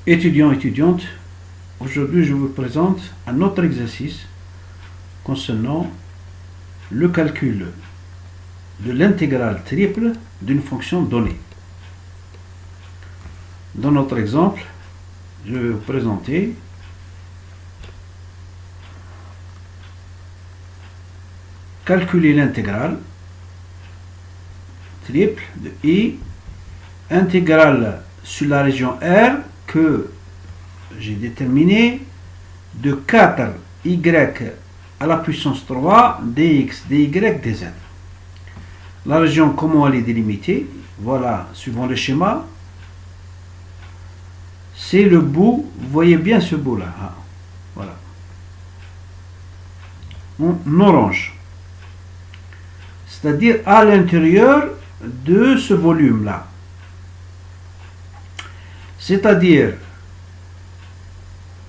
Étudiants, étudiantes, aujourd'hui je vous présente un autre exercice concernant le calcul de l'intégrale triple d'une fonction donnée. Dans notre exemple, je vais vous présenter calculer l'intégrale triple de I intégrale sur la région R que j'ai déterminé de 4y à la puissance 3 dx, dy, dz. La région, comment elle est délimitée? Voilà, suivant le schéma, c'est le bout, vous voyez bien ce bout là, voilà, en orange, c'est-à-dire à l'intérieur de ce volume là, c'est-à-dire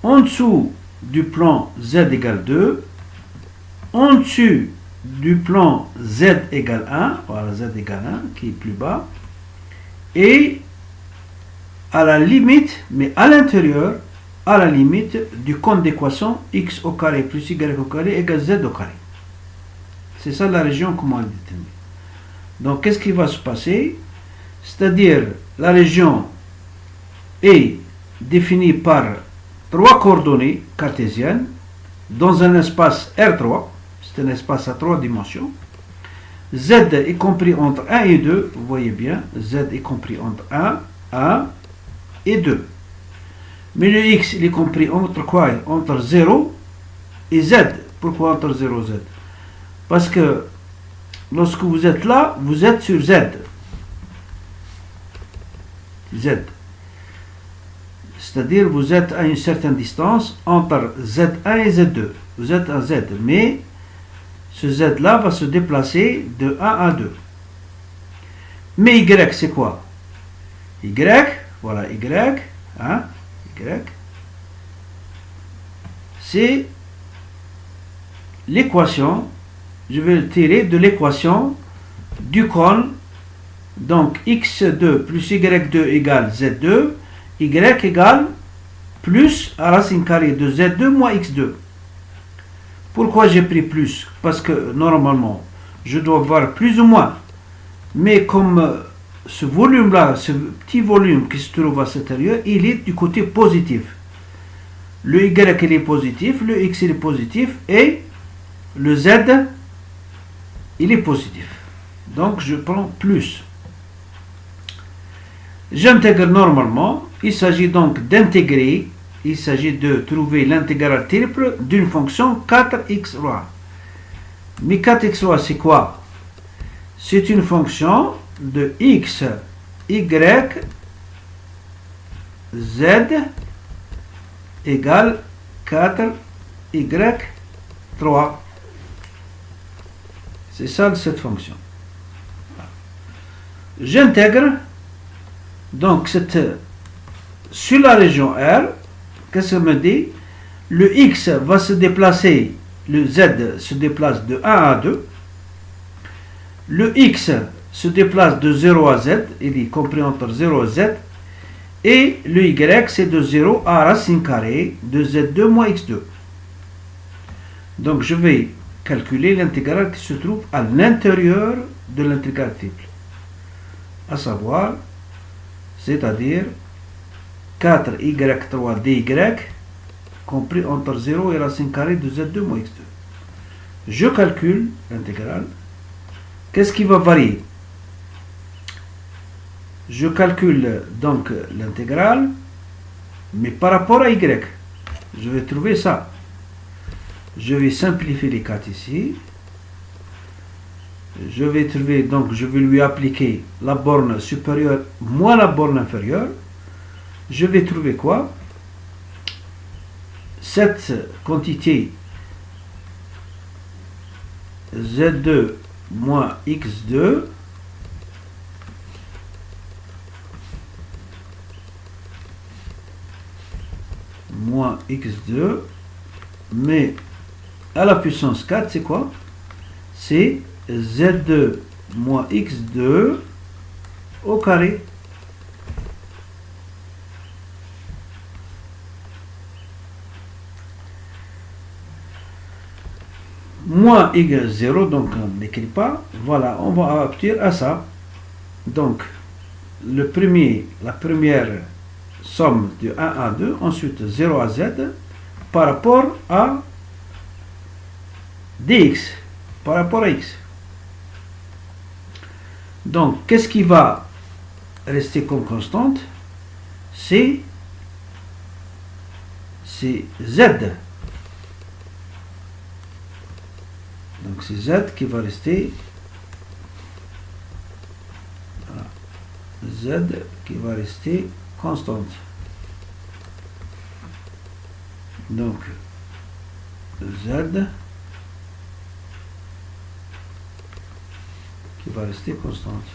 en dessous du plan z égale 2, en dessus du plan z égale 1, voilà z égale 1 qui est plus bas, et à la limite, mais à l'intérieur, à la limite du compte d'équation x au carré plus y au carré égale z au carré. C'est ça la région, comment elle détermine. Donc qu'est-ce qui va se passer? C'est-à-dire la région est définie par trois coordonnées cartésiennes dans un espace R3, c'est un espace à trois dimensions. Z est compris entre 1 et 2, vous voyez bien, Z est compris entre 1 et 2. Mais le X il est compris entre quoi? Entre 0 et Z. Pourquoi entre 0 et Z? Parce que lorsque vous êtes là, vous êtes sur Z. Z. C'est-à-dire vous êtes à une certaine distance entre Z1 et Z2. Vous êtes à Z, mais ce Z là va se déplacer de 1 à 2. Mais Y c'est quoi? Y, voilà Y, hein, Y, c'est l'équation, je vais le tirer de l'équation du cône, donc x2 plus y2 égale z2, y égale plus à racine carrée de z2 moins x2. Pourquoi j'ai pris plus? Parce que normalement, je dois voir plus ou moins. Mais comme ce volume-là, ce petit volume qui se trouve à l'intérieur, il est du côté positif. Le y il est positif, le x il est positif et le z il est positif. Donc je prends plus. J'intègre normalement. Il s'agit donc d'intégrer. Il s'agit de trouver l'intégrale triple d'une fonction 4x roi. Mais 4x roi c'est quoi? C'est une fonction de x, y, z égale 4y 3. C'est ça cette fonction. J'intègre donc sur la région R. Qu'est-ce que ça me dit? Le x va se déplacer, le z se déplace de 1 à 2. Le x se déplace de 0 à z, il est compris entre 0 et z. Et le y c'est de 0 à racine carrée de z2 moins x2. Donc je vais calculer l'intégrale qui se trouve à l'intérieur de l'intégrale triple. À savoir, c'est-à-dire 4y3 dy compris entre 0 et racine carrée de z2 moins x2. Je calcule l'intégrale. Qu'est-ce qui va varier? Je calcule donc l'intégrale, mais par rapport à y. Je vais trouver ça. Je vais simplifier les 4 ici. Je vais trouver, donc je vais lui appliquer la borne supérieure moins la borne inférieure. Je vais trouver quoi? Cette quantité z2 moins x2 moins x2, mais à la puissance 4, c'est quoi? C'est z2 moins x2 au carré. moins égale 0, donc on n'écrit pas. Voilà, on va obtenir à ça. Donc, la première somme de 1 à 2, ensuite 0 à z, par rapport à dx, par rapport à x. Donc, qu'est-ce qui va rester comme constante? C'est z. Donc, c'est z qui va rester. Voilà. Z qui va rester constante. Donc, z qui va rester constante.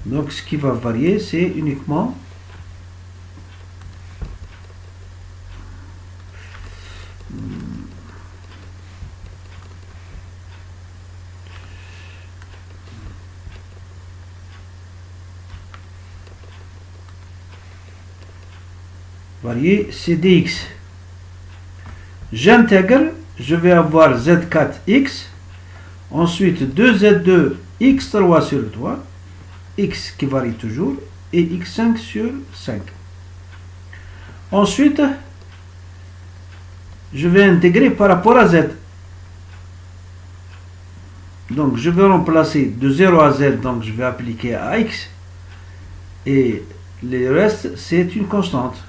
Donc, ce qui va varier, c'est uniquement c'est dx. J'intègre, je vais avoir z4x, ensuite 2z2 x3 sur 3, x qui varie toujours, et x5 sur 5. Ensuite, je vais intégrer par rapport à z. Donc, je vais remplacer de 0 à z, donc je vais appliquer à x, et le reste, c'est une constante.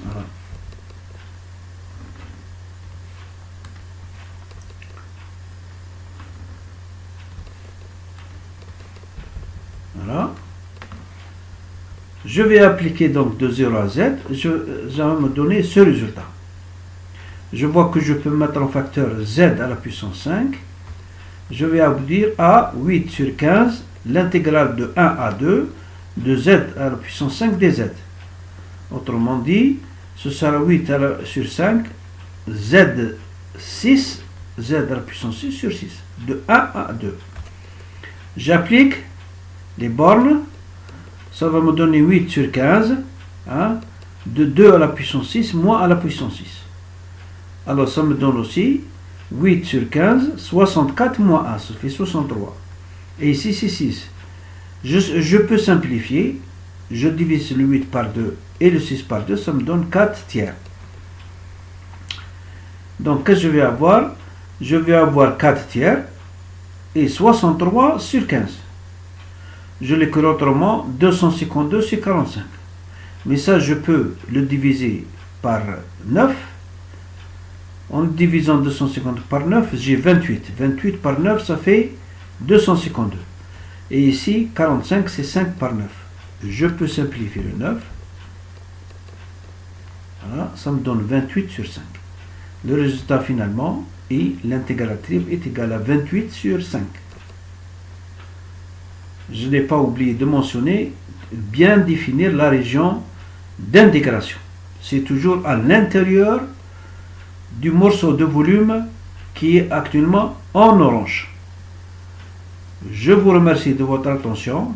Voilà. Voilà. Je vais appliquer donc de 0 à z, ça va me donner ce résultat. Je vois que je peux mettre en facteur z à la puissance 5. Je vais aboutir à 8 sur 15, l'intégrale de 1 à 2, de z à la puissance 5 dz. Autrement dit, ce sera 8 sur 5, z6, z à la puissance 6 sur 6, de 1 à 2. J'applique les bornes, ça va me donner 8 sur 15, hein, de 2 à la puissance 6, moins à la puissance 6. Alors ça me donne aussi 8 sur 15, 64 moins 1, ça fait 63. Et ici c'est 6. Je peux simplifier, je divise le 8 par 2 et le 6 par 2, ça me donne 4 tiers. Donc qu'est-ce que je vais avoir? Je vais avoir 4 tiers et 63 sur 15. Je l'écris autrement, 252 sur 45. Mais ça, je peux le diviser par 9. En divisant 250 par 9, j'ai 28. 28 par 9, ça fait 252. Et ici, 45, c'est 5 par 9. Je peux simplifier le 9. Voilà, ça me donne 28 sur 5. Le résultat finalement est l'intégrale triple est égal à 28 sur 5. Je n'ai pas oublié de mentionner, bien définir la région d'intégration. C'est toujours à l'intérieur du morceau de volume qui est actuellement en orange. Je vous remercie de votre attention.